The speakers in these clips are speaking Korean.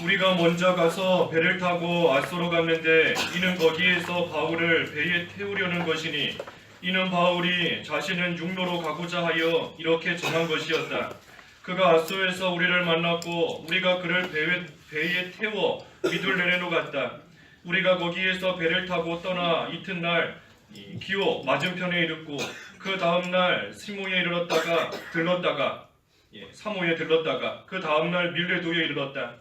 우리가 먼저 가서 배를 타고 아소로 갔는데 이는 거기에서 바울을 배에 태우려는 것이니 이는 바울이 자신은 육로로 가고자 하여 이렇게 정한 것이었다. 그가 아소에서 우리를 만났고 우리가 그를 배에 태워 미둘레네로 갔다. 우리가 거기에서 배를 타고 떠나 이튿날 기오 맞은편에 이르고 그 다음날 사모에 들렀다가 그 다음날 밀레도에 이르렀다.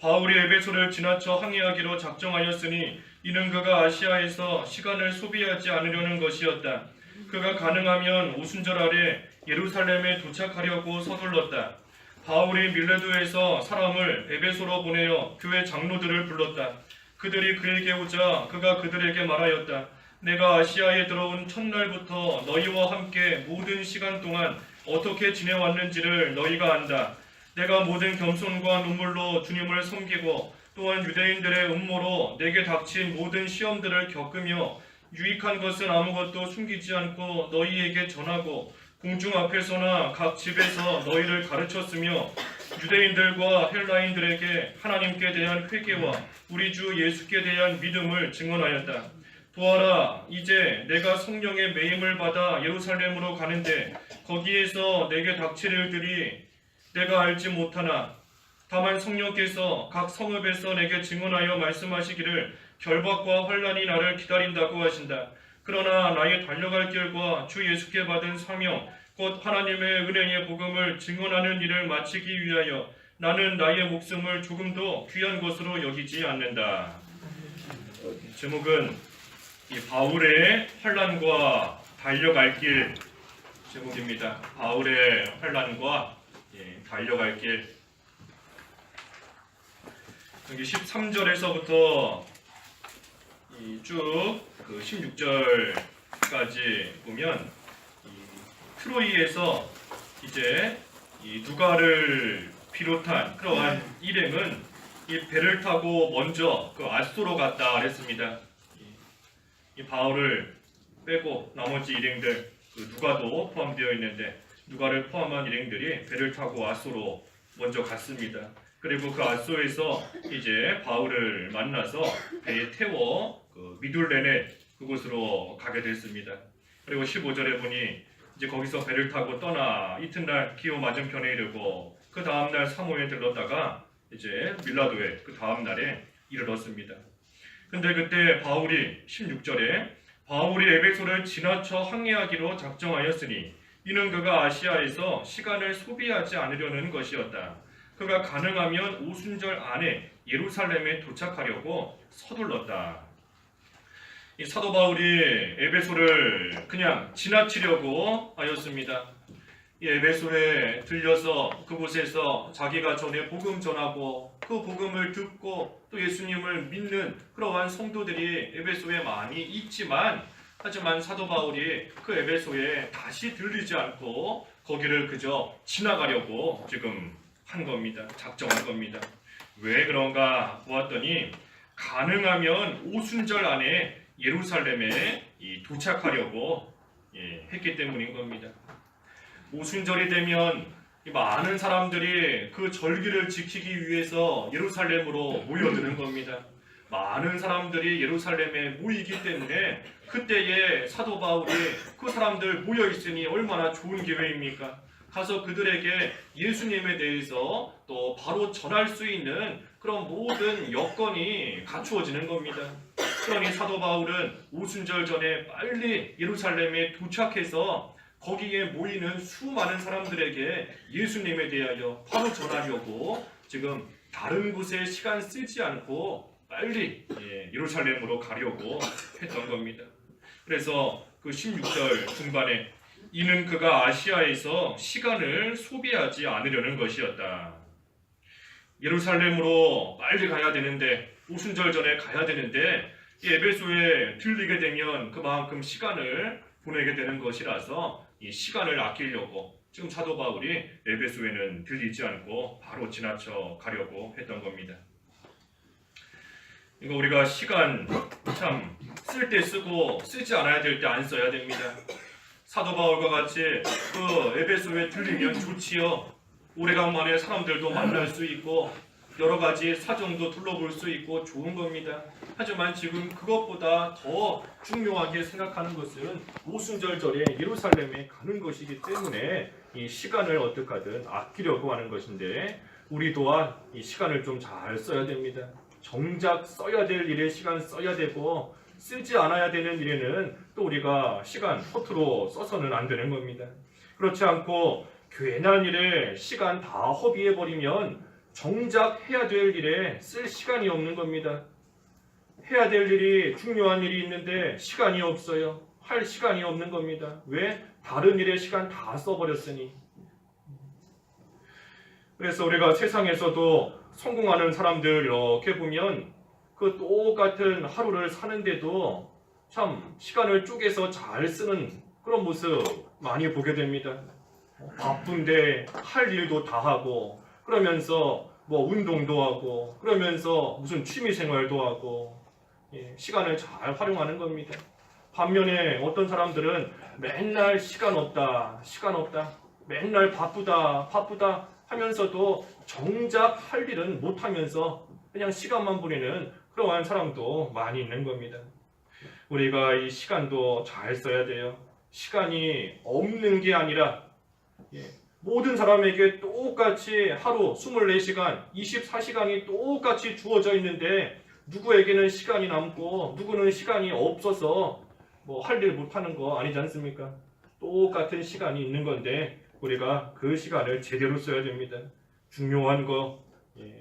바울이 에베소를 지나쳐 항해하기로 작정하였으니 이는 그가 아시아에서 시간을 소비하지 않으려는 것이었다. 그가 가능하면 오순절 아래 예루살렘에 도착하려고 서둘렀다. 바울이 밀레도에서 사람을 에베소로 보내어 교회 장로들을 불렀다. 그들이 그에게 오자 그가 그들에게 말하였다. 내가 아시아에 들어온 첫날부터 너희와 함께 모든 시간 동안 어떻게 지내왔는지를 너희가 안다. 내가 모든 겸손과 눈물로 주님을 섬기고 또한 유대인들의 음모로 내게 닥친 모든 시험들을 겪으며 유익한 것은 아무것도 숨기지 않고 너희에게 전하고 공중 앞에서나 각 집에서 너희를 가르쳤으며 유대인들과 헬라인들에게 하나님께 대한 회개와 우리 주 예수께 대한 믿음을 증언하였다. 보아라, 이제 내가 성령의 매임을 받아 예루살렘으로 가는데 거기에서 내게 닥칠 일들이 내가 알지 못하나 다만 성령께서 각 성읍에서 내게 증언하여 말씀하시기를 결박과 환난이 나를 기다린다고 하신다. 그러나 나의 달려갈 길과 주 예수께 받은 사명 곧 하나님의 은혜의 복음을 증언하는 일을 마치기 위하여 나는 나의 목숨을 조금도 귀한 것으로 여기지 않는다. 제목은 이 바울의 환난과 달려갈 길 제목입니다. 바울의 환난과 달려갈 길. 여기 13절에서부터 쭉 그 16절까지 보면 트로이에서 이제 이 누가를 비롯한 그러한 일행은 이 배를 타고 먼저 그 아소로 갔다 그랬습니다. 이 바울을 빼고 나머지 일행들 그 누가도 포함되어 있는데 누가를 포함한 일행들이 배를 타고 아소로 먼저 갔습니다. 그리고 그 아소에서 이제 바울을 만나서 배에 태워 그 미둘레네 그곳으로 가게 됐습니다. 그리고 15절에 보니 이제 거기서 배를 타고 떠나 이튿날 기오 맞은편에 이르고 그 다음날 사모에 들렀다가 이제 밀라도에 그 다음날에 이르렀습니다. 근데 그때 바울이 16절에 바울이 에베소를 지나쳐 항해하기로 작정하였으니 이는 그가 아시아에서 시간을 소비하지 않으려는 것이었다. 그가 가능하면 오순절 안에 예루살렘에 도착하려고 서둘렀다. 이 사도 바울이 에베소를 그냥 지나치려고 하였습니다. 이 에베소에 들려서 그곳에서 자기가 전에 복음 전하고 그 복음을 듣고 또 예수님을 믿는 그러한 성도들이 에베소에 많이 있지만 하지만 사도 바울이 그 에베소에 다시 들리지 않고 거기를 그저 지나가려고 지금 한 겁니다. 작정한 겁니다. 왜 그런가 보았더니 가능하면 오순절 안에 예루살렘에 도착하려고 했기 때문인 겁니다. 오순절이 되면 많은 사람들이 그 절기를 지키기 위해서 예루살렘으로 모여드는 겁니다. 많은 사람들이 예루살렘에 모이기 때문에 그때에 사도 바울이 그 사람들 모여있으니 얼마나 좋은 기회입니까? 가서 그들에게 예수님에 대해서 또 바로 전할 수 있는 그런 모든 여건이 갖추어지는 겁니다. 그러니 사도 바울은 오순절 전에 빨리 예루살렘에 도착해서 거기에 모이는 수많은 사람들에게 예수님에 대하여 바로 전하려고 지금 다른 곳에 시간 쓰지 않고 빨리 예루살렘으로 가려고 했던 겁니다. 그래서 그 16절 중반에 이는 그가 아시아에서 시간을 소비하지 않으려는 것이었다. 예루살렘으로 빨리 가야 되는데 오순절 전에 가야 되는데 이 에베소에 들리게 되면 그만큼 시간을 보내게 되는 것이라서 이 시간을 아끼려고 지금 사도 바울이 에베소에는 들리지 않고 바로 지나쳐 가려고 했던 겁니다. 이거 우리가 시간 참 쓸 때 쓰고 쓰지 않아야 될 때 안 써야 됩니다. 사도 바울과 같이 그 에베소에 들리면 좋지요. 오래간만에 사람들도 만날 수 있고 여러 가지 사정도 둘러볼 수 있고 좋은 겁니다. 하지만 지금 그것보다 더 중요하게 생각하는 것은 오순절절에 예루살렘에 가는 것이기 때문에 이 시간을 어떻게 하든 아끼려고 하는 것인데 우리 또한 이 시간을 좀 잘 써야 됩니다. 정작 써야 될 일에 시간 써야 되고 쓰지 않아야 되는 일에는 또 우리가 시간 허투루 써서는 안 되는 겁니다. 그렇지 않고 괜한 일에 시간 다 허비해버리면 정작 해야 될 일에 쓸 시간이 없는 겁니다. 해야 될 일이 중요한 일이 있는데 시간이 없어요. 할 시간이 없는 겁니다. 왜? 다른 일에 시간 다 써버렸으니. 그래서 우리가 세상에서도 성공하는 사람들 이렇게 보면 그 똑같은 하루를 사는데도 참 시간을 쪼개서 잘 쓰는 그런 모습 많이 보게 됩니다. 바쁜데 할 일도 다 하고 그러면서 뭐 운동도 하고 그러면서 무슨 취미 생활도 하고 시간을 잘 활용하는 겁니다. 반면에 어떤 사람들은 맨날 시간 없다 맨날 바쁘다 하면서도 정작 할 일은 못하면서 그냥 시간만 보내는 그러한 사람도 많이 있는 겁니다. 우리가 이 시간도 잘 써야 돼요. 시간이 없는 게 아니라 모든 사람에게 똑같이 하루 24시간, 24시간이 똑같이 주어져 있는데 누구에게는 시간이 남고 누구는 시간이 없어서 뭐 할 일 못하는 거 아니지 않습니까? 똑같은 시간이 있는 건데 우리가 그 시간을 제대로 써야 됩니다. 중요한 거,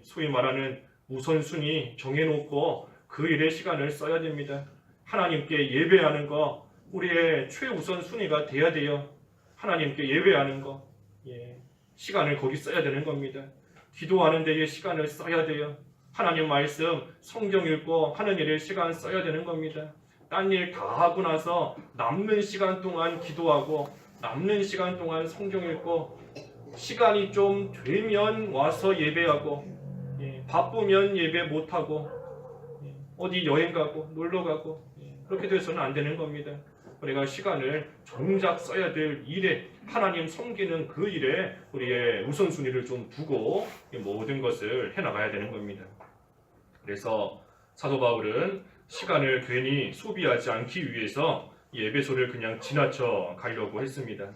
소위 말하는 우선순위 정해놓고 그 일에 시간을 써야 됩니다. 하나님께 예배하는 거 우리의 최우선 순위가 돼야 돼요. 하나님께 예배하는 거 시간을 거기 써야 되는 겁니다. 기도하는 데에 시간을 써야 돼요. 하나님 말씀 성경 읽고 하는 일에 시간 써야 되는 겁니다. 딴 일 다 하고 나서 남는 시간 동안 기도하고 남는 시간 동안 성경 읽고 시간이 좀 되면 와서 예배하고 바쁘면 예배 못하고 어디 여행 가고 놀러 가고 그렇게 돼서는 안 되는 겁니다. 우리가 시간을 정작 써야 될 일에 하나님 섬기는 그 일에 우리의 우선순위를 좀 두고 모든 것을 해나가야 되는 겁니다. 그래서 사도 바울은 시간을 괜히 소비하지 않기 위해서 에베소를 그냥 지나쳐 가려고 했습니다.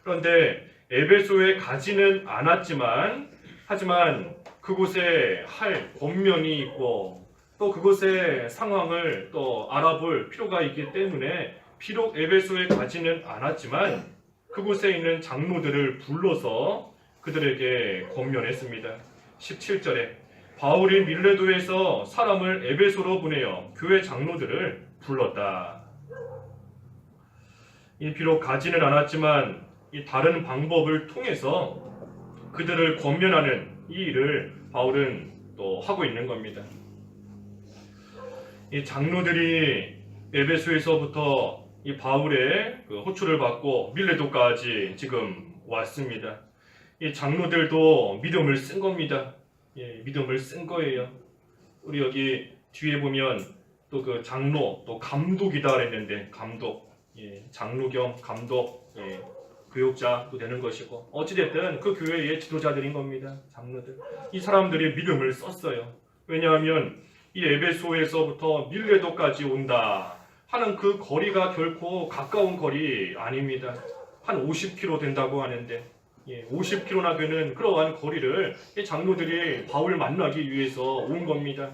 그런데 에베소에 가지는 않았지만 하지만 그곳에 할 권면이 있고 또 그곳의 상황을 또 알아볼 필요가 있기 때문에 비록 에베소에 가지는 않았지만 그곳에 있는 장로들을 불러서 그들에게 권면했습니다. 17절에 바울이 밀레도에서 사람을 에베소로 보내어 교회 장로들을 불렀다. 비록 가지는 않았지만 이 다른 방법을 통해서 그들을 권면하는 이 일을 바울은 또 하고 있는 겁니다. 이 장로들이 에베소에서부터 이 바울의 그 호출을 받고 밀레도까지 지금 왔습니다. 이 장로들도 믿음을 쓴 겁니다. 믿음을 쓴 거예요. 우리 여기 뒤에 보면 또 그 장로 또 감독이다 그랬는데 감독, 장로 겸 감독, 교육자도 되는 것이고 어찌됐든 그 교회의 지도자들인 겁니다. 장로들. 이 사람들이 믿음을 썼어요. 왜냐하면 이 에베소에서부터 밀레도까지 온다 하는 그 거리가 결코 가까운 거리 아닙니다. 한 50km 된다고 하는데 50km나 되는 그러한 거리를 이 장로들이 바울 만나기 위해서 온 겁니다.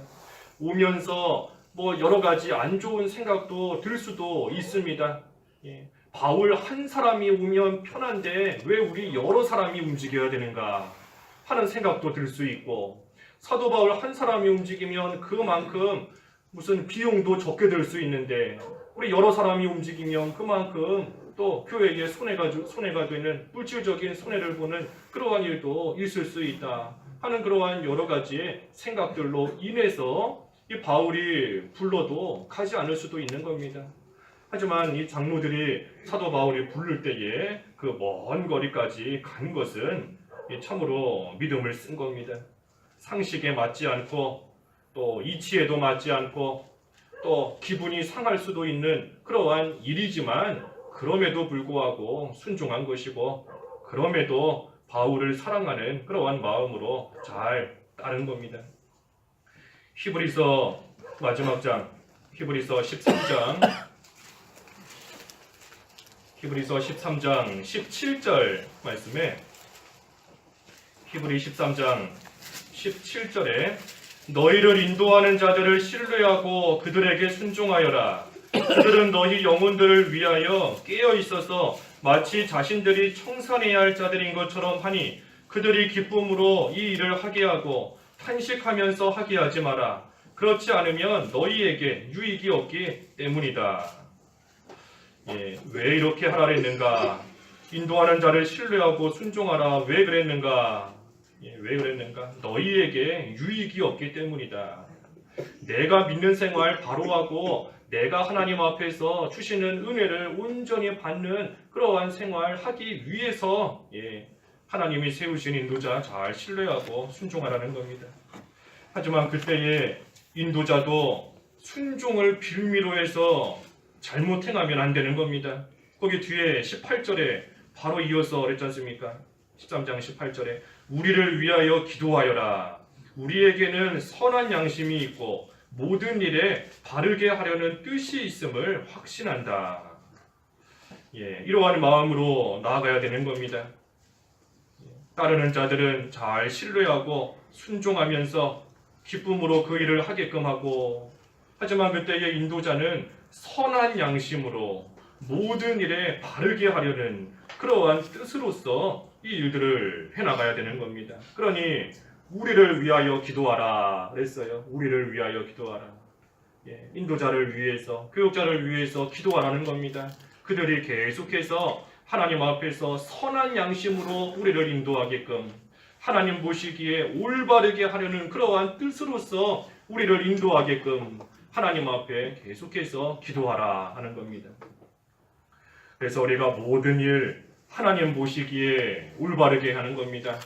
오면서 뭐 여러 가지 안 좋은 생각도 들 수도 있습니다. 바울 한 사람이 오면 편한데 왜 우리 여러 사람이 움직여야 되는가 하는 생각도 들 수 있고 사도 바울 한 사람이 움직이면 그만큼 무슨 비용도 적게 들 수 있는데 우리 여러 사람이 움직이면 그만큼 또 교회에 손해가 되는 물질적인 손해를 보는 그러한 일도 있을 수 있다 하는 그러한 여러 가지 생각들로 인해서 이 바울이 불러도 가지 않을 수도 있는 겁니다. 하지만 이 장로들이 사도 바울이 부를 때에 그 먼 거리까지 간 것은 참으로 믿음을 쓴 겁니다. 상식에 맞지 않고 또 이치에도 맞지 않고 또 기분이 상할 수도 있는 그러한 일이지만 그럼에도 불구하고 순종한 것이고 그럼에도 바울을 사랑하는 그러한 마음으로 잘 따른 겁니다. 히브리서 마지막 장, 히브리서 13장 17절 말씀에 히브리 13장 17절에 너희를 인도하는 자들을 신뢰하고 그들에게 순종하여라. 그들은 너희 영혼들을 위하여 깨어 있어서 마치 자신들이 청산해야 할 자들인 것처럼 하니 그들이 기쁨으로 이 일을 하게 하고 탄식하면서 하게 하지 마라. 그렇지 않으면 너희에게 유익이 없기 때문이다. 왜 이렇게 하라 했는가? 인도하는 자를 신뢰하고 순종하라. 왜 그랬는가? 왜 그랬는가? 너희에게 유익이 없기 때문이다. 내가 믿는 생활 바로 하고 내가 하나님 앞에서 주시는 은혜를 온전히 받는 그러한 생활 하기 위해서 하나님이 세우신 인도자 잘 신뢰하고 순종하라는 겁니다. 하지만 그때의 인도자도 순종을 빌미로 해서 잘못 행하면 안 되는 겁니다. 거기 뒤에 18절에 바로 이어서 그랬지 않습니까? 13장 18절에 우리를 위하여 기도하여라. 우리에게는 선한 양심이 있고 모든 일에 바르게 하려는 뜻이 있음을 확신한다. 이러한 마음으로 나아가야 되는 겁니다. 따르는 자들은 잘 신뢰하고 순종하면서 기쁨으로 그 일을 하게끔 하고, 하지만 그때의 인도자는 선한 양심으로 모든 일에 바르게 하려는 그러한 뜻으로서 이 일들을 해나가야 되는 겁니다. 그러니 우리를 위하여 기도하라 그랬어요. 우리를 위하여 기도하라. 인도자를 위해서, 교육자를 위해서 기도하라는 겁니다. 그들이 계속해서 하나님 앞에서 선한 양심으로 우리를 인도하게끔 하나님 보시기에 올바르게 하려는 그러한 뜻으로서 우리를 인도하게끔 하나님 앞에 계속해서 기도하라 하는 겁니다. 그래서 우리가 모든 일 하나님 보시기에 올바르게 하는 겁니다.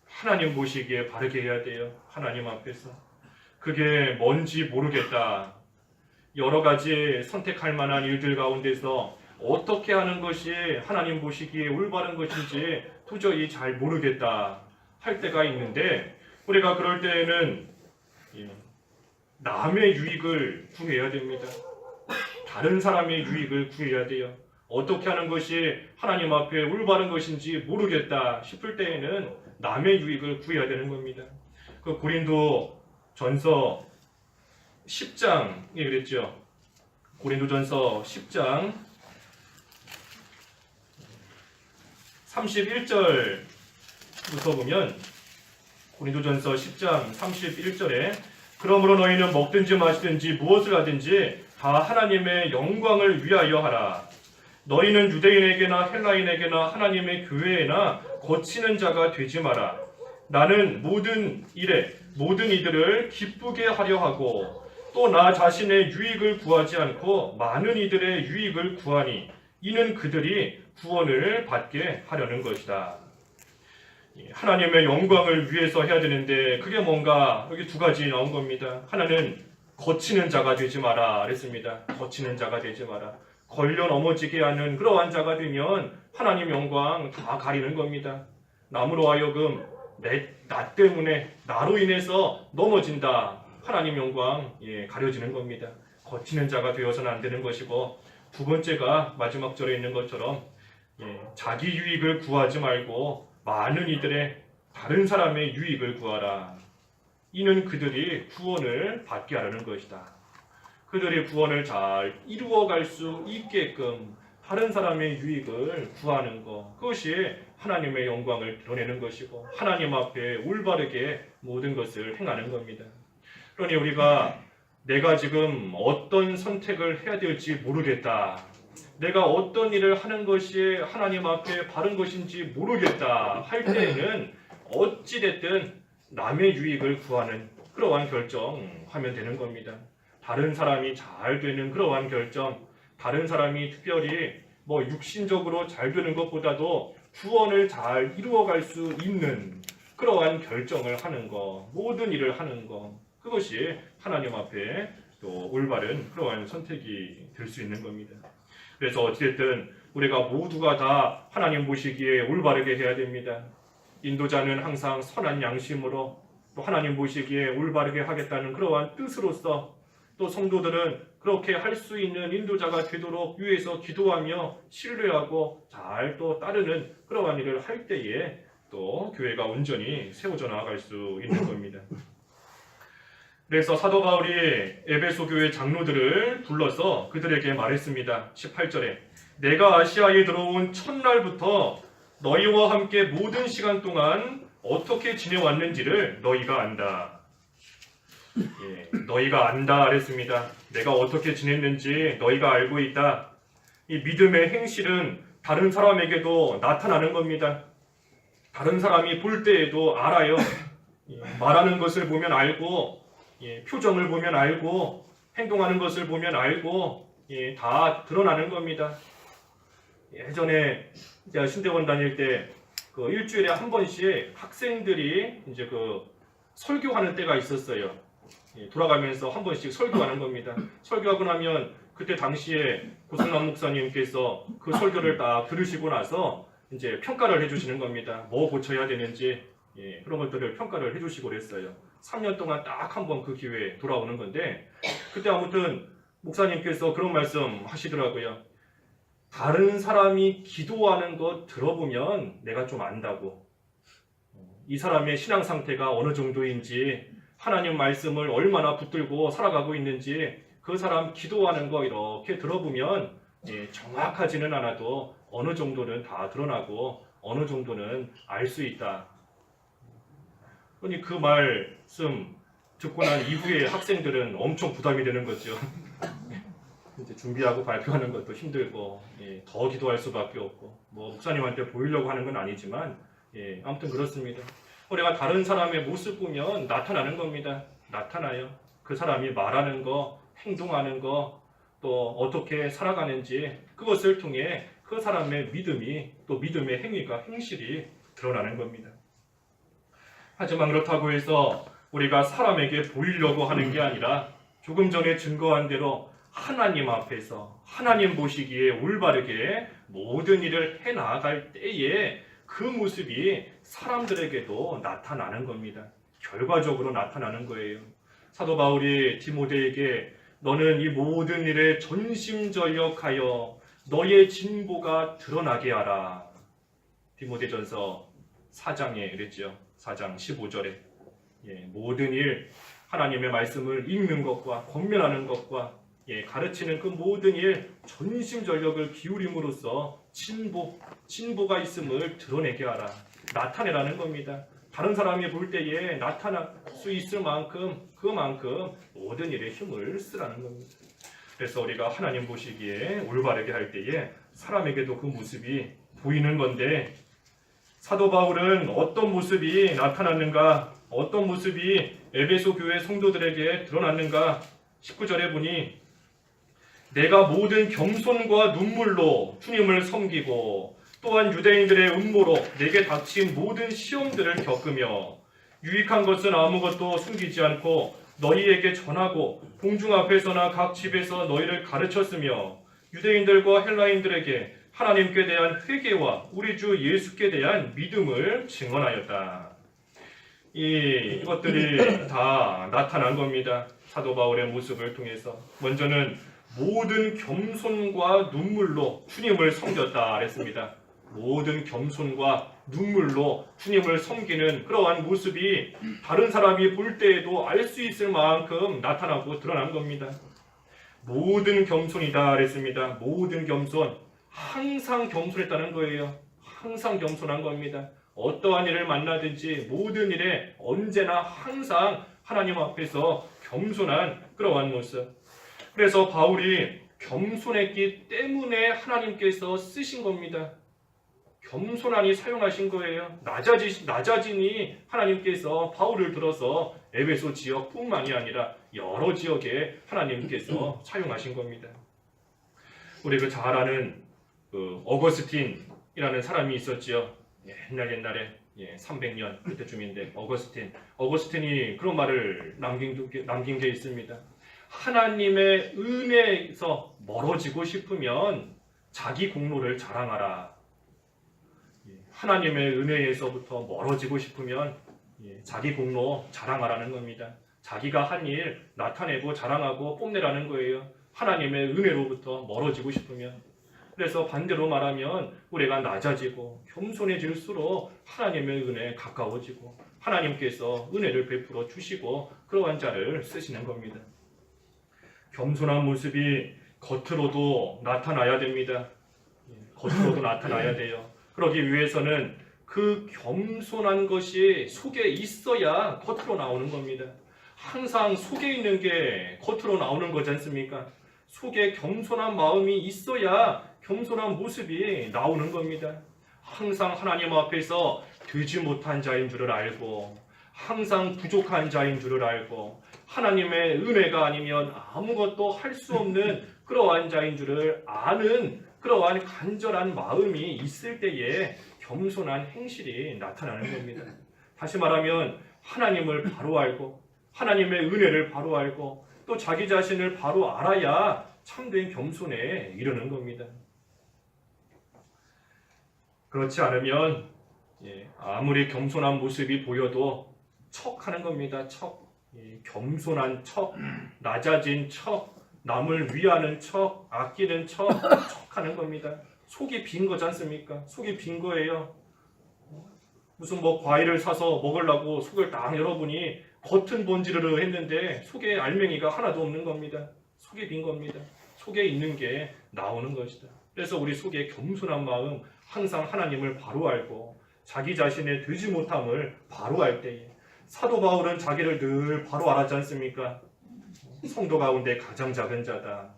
하나님 보시기에 바르게 해야 돼요. 하나님 앞에서. 그게 뭔지 모르겠다. 여러 가지 선택할 만한 일들 가운데서 어떻게 하는 것이 하나님 보시기에 올바른 것인지 도저히 잘 모르겠다 할 때가 있는데, 우리가 그럴 때에는 남의 유익을 구해야 됩니다. 다른 사람의 유익을 구해야 돼요. 어떻게 하는 것이 하나님 앞에 올바른 것인지 모르겠다 싶을 때에는 남의 유익을 구해야 되는 겁니다. 그 고린도 전서 10장에 그랬죠. 고린도 전서 10장 31절부터 보면, 고린도전서 10장 31절에 그러므로 너희는 먹든지 마시든지 무엇을 하든지 다 하나님의 영광을 위하여 하라. 너희는 유대인에게나 헬라인에게나 하나님의 교회에나 거치는 자가 되지 마라. 나는 모든 일에 모든 이들을 기쁘게 하려 하고 또 나 자신의 유익을 구하지 않고 많은 이들의 유익을 구하니 이는 그들이 구원을 받게 하려는 것이다. 하나님의 영광을 위해서 해야 되는데 그게 뭔가 여기 두 가지 나온 겁니다. 하나는 거치는 자가 되지 마라 그랬습니다. 거치는 자가 되지 마라. 걸려 넘어지게 하는 그러한 자가 되면 하나님 영광 다 가리는 겁니다. 남으로 하여금 나 때문에 나로 인해서 넘어진다. 하나님 영광 가려지는 겁니다. 거치는 자가 되어서는 안 되는 것이고, 두 번째가 마지막 절에 있는 것처럼 자기 유익을 구하지 말고 많은 이들의 다른 사람의 유익을 구하라. 이는 그들이 구원을 받게 하려는 것이다. 그들의 구원을 잘 이루어갈 수 있게끔 다른 사람의 유익을 구하는 것, 그것이 하나님의 영광을 드러내는 것이고 하나님 앞에 올바르게 모든 것을 행하는 겁니다. 그러니 우리가 내가 지금 어떤 선택을 해야 될지 모르겠다, 내가 어떤 일을 하는 것이 하나님 앞에 바른 것인지 모르겠다 할 때에는 어찌됐든 남의 유익을 구하는 그러한 결정하면 되는 겁니다. 다른 사람이 잘 되는 그러한 결정, 다른 사람이 특별히 육신적으로 잘 되는 것보다도 구원을 잘 이루어갈 수 있는 그러한 결정을 하는 것, 모든 일을 하는 것, 그것이 하나님 앞에 또 올바른 그러한 선택이 될 수 있는 겁니다. 그래서 어찌됐든 우리가 모두가 다 하나님 보시기에 올바르게 해야 됩니다. 인도자는 항상 선한 양심으로 또 하나님 보시기에 올바르게 하겠다는 그러한 뜻으로서 또 성도들은 그렇게 할 수 있는 인도자가 되도록 위에서 기도하며 신뢰하고 잘 또 따르는 그러한 일을 할 때에 또 교회가 온전히 세워져 나아갈 수 있는 겁니다. 그래서 사도 바울이 에베소 교회 장로들을 불러서 그들에게 말했습니다. 18절에 내가 아시아에 들어온 첫날부터 너희와 함께 모든 시간 동안 어떻게 지내왔는지를 너희가 안다. 너희가 안다 그랬습니다. 내가 어떻게 지냈는지 너희가 알고 있다. 이 믿음의 행실은 다른 사람에게도 나타나는 겁니다. 다른 사람이 볼 때에도 알아요. 말하는 것을 보면 알고, 표정을 보면 알고, 행동하는 것을 보면 알고, 다 드러나는 겁니다. 예전에 제가 신대원 다닐 때 그 일주일에 한 번씩 학생들이 이제 그 설교하는 때가 있었어요. 돌아가면서 한 번씩 설교하는 겁니다. 설교하고 나면 그때 당시에 고승남 목사님께서 그 설교를 딱 들으시고 나서 이제 평가를 해주시는 겁니다. 뭐 고쳐야 되는지 그런 것들을 평가를 해주시고 그랬어요. 3년 동안 딱 한 번 그 기회에 돌아오는 건데 그때 아무튼 목사님께서 그런 말씀 하시더라고요. 다른 사람이 기도하는 거 들어보면 내가 좀 안다고. 이 사람의 신앙 상태가 어느 정도인지 하나님 말씀을 얼마나 붙들고 살아가고 있는지 그 사람 기도하는 거 이렇게 들어보면 정확하지는 않아도 어느 정도는 다 드러나고 어느 정도는 알 수 있다. 그러니 그 말씀 듣고 난 이후에 학생들은 엄청 부담이 되는 거죠. 이제 준비하고 발표하는 것도 힘들고 더 기도할 수밖에 없고 뭐 목사님한테 보이려고 하는 건 아니지만 아무튼 그렇습니다. 우리가 다른 사람의 모습 보면 나타나는 겁니다. 나타나요. 그 사람이 말하는 거, 행동하는 거, 또 어떻게 살아가는지 그것을 통해 그 사람의 믿음이 또 믿음의 행위가 행실이 드러나는 겁니다. 하지만 그렇다고 해서 우리가 사람에게 보이려고 하는 게 아니라 조금 전에 증거한 대로 하나님 앞에서 하나님 보시기에 올바르게 모든 일을 해나갈 때에 그 모습이 사람들에게도 나타나는 겁니다. 결과적으로 나타나는 거예요. 사도 바울이 디모데에게 너는 이 모든 일에 전심전력하여 너의 진보가 드러나게 하라. 디모데전서 4장에 그랬죠. 4장 15절에 모든 일 하나님의 말씀을 읽는 것과 권면하는 것과 가르치는 그 모든 일 전심전력을 기울임으로써 진보가 있음을 드러내게 하라. 나타내라는 겁니다. 다른 사람이 볼 때에 나타날 수 있을 만큼 그만큼 모든 일에 힘을 쓰라는 겁니다. 그래서 우리가 하나님 보시기에 올바르게 할 때에 사람에게도 그 모습이 보이는 건데 사도 바울은 어떤 모습이 나타났는가? 어떤 모습이 에베소 교회 성도들에게 드러났는가? 19절에 보니 내가 모든 겸손과 눈물로 주님을 섬기고 또한 유대인들의 음모로 내게 닥친 모든 시험들을 겪으며 유익한 것은 아무것도 숨기지 않고 너희에게 전하고 공중 앞에서나 각 집에서 너희를 가르쳤으며 유대인들과 헬라인들에게 하나님께 대한 회개와 우리 주 예수께 대한 믿음을 증언하였다. 이것들이 다 나타난 겁니다. 사도 바울의 모습을 통해서 먼저는 모든 겸손과 눈물로 주님을 섬겼다 했습니다. 모든 겸손과 눈물로 주님을 섬기는 그러한 모습이 다른 사람이 볼 때에도 알 수 있을 만큼 나타나고 드러난 겁니다. 모든 겸손이다 그랬습니다. 모든 겸손, 항상 겸손했다는 거예요. 항상 겸손한 겁니다. 어떠한 일을 만나든지 모든 일에 언제나 항상 하나님 앞에서 겸손한 그러한 모습. 그래서 바울이 겸손했기 때문에 하나님께서 쓰신 겁니다. 겸손하니 사용하신 거예요. 낮아지니 하나님께서 바울을 들어서 에베소 지역뿐만이 아니라 여러 지역에 하나님께서 사용하신 겁니다. 우리 그 잘 아는 어거스틴이라는 사람이 있었지요. 옛날에 300년 그때쯤인데 어거스틴이 그런 말을 남긴 게 있습니다. 하나님의 은혜에서 멀어지고 싶으면 자기 공로를 자랑하라. 하나님의 은혜에서부터 멀어지고 싶으면 자기 공로 자랑하라는 겁니다. 자기가 한 일 나타내고 자랑하고 뽐내라는 거예요. 하나님의 은혜로부터 멀어지고 싶으면. 그래서 반대로 말하면 우리가 낮아지고 겸손해질수록 하나님의 은혜에 가까워지고 하나님께서 은혜를 베풀어 주시고 그러한 자를 쓰시는 겁니다. 겸손한 모습이 겉으로도 나타나야 됩니다. 겉으로도 나타나야 돼요. 그러기 위해서는 그 겸손한 것이 속에 있어야 겉으로 나오는 겁니다. 항상 속에 있는 게 겉으로 나오는 거지 않습니까? 속에 겸손한 마음이 있어야 겸손한 모습이 나오는 겁니다. 항상 하나님 앞에서 되지 못한 자인 줄을 알고 항상 부족한 자인 줄을 알고 하나님의 은혜가 아니면 아무것도 할 수 없는 그러한 자인 줄을 아는 그러한 간절한 마음이 있을 때에 겸손한 행실이 나타나는 겁니다. 다시 말하면 하나님을 바로 알고 하나님의 은혜를 바로 알고 또 자기 자신을 바로 알아야 참된 겸손에 이르는 겁니다. 그렇지 않으면 아무리 겸손한 모습이 보여도 척하는 겁니다. 겸손한 척, 낮아진 척, 남을 위하는 척, 아끼는 척하는 겁니다. 속이 빈 거지 않습니까? 속이 빈 거예요. 무슨 과일을 사서 먹으려고 속을 딱 열어보니 겉은 번지르르 했는데 속에 알맹이가 하나도 없는 겁니다. 속이 빈 겁니다. 속에 있는 게 나오는 것이다. 그래서 우리 속에 겸손한 마음, 항상 하나님을 바로 알고 자기 자신의 되지 못함을 바로 알 때에 사도 바울은 자기를 늘 바로 알았지 않습니까? 성도 가운데 가장 작은 자다.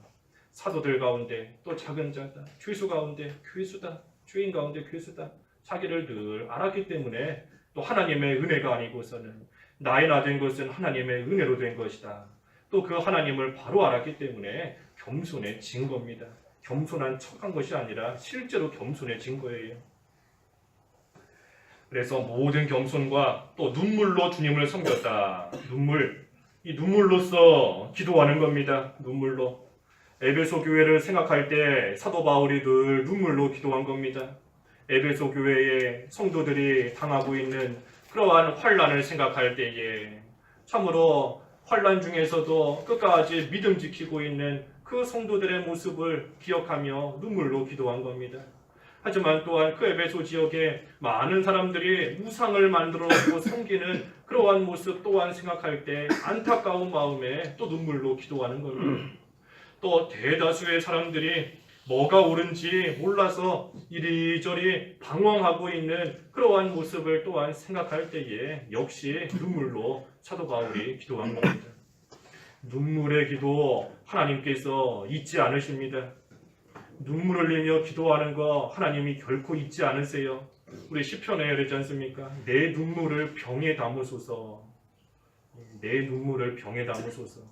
사도들 가운데 또 작은 자다. 죄수 가운데 괴수다. 죄인 가운데 괴수다. 자기를 늘 알았기 때문에 또 하나님의 은혜가 아니고서는 나의 나 된 것은 하나님의 은혜로 된 것이다. 또 그 하나님을 바로 알았기 때문에 겸손해진 겁니다. 겸손한 척한 것이 아니라 실제로 겸손해진 거예요. 그래서 모든 겸손과 또 눈물로 주님을 섬겼다. 이 눈물로써 기도하는 겁니다. 눈물로. 에베소 교회를 생각할 때 사도 바울이 늘 눈물로 기도한 겁니다. 에베소 교회의 성도들이 당하고 있는 그러한 환난을 생각할 때에 참으로 환난 중에서도 끝까지 믿음 지키고 있는 그 성도들의 모습을 기억하며 눈물로 기도한 겁니다. 하지만 또한 그 에베소 지역에 많은 사람들이 우상을 만들어 놓고 섬기는 그러한 모습 또한 생각할 때 안타까운 마음에 또 눈물로 기도하는 겁니다. 또 대다수의 사람들이 뭐가 옳은지 몰라서 이리저리 방황하고 있는 그러한 모습을 또한 생각할 때에 역시 눈물로 사도 바울이 기도한 겁니다. 눈물의 기도 하나님께서 잊지 않으십니다. 눈물 흘리며 기도하는 거 하나님이 결코 잊지 않으세요. 우리 시편에 그랬지 않습니까? 내 눈물을 병에 담으소서. 내 눈물을 병에 담으소서.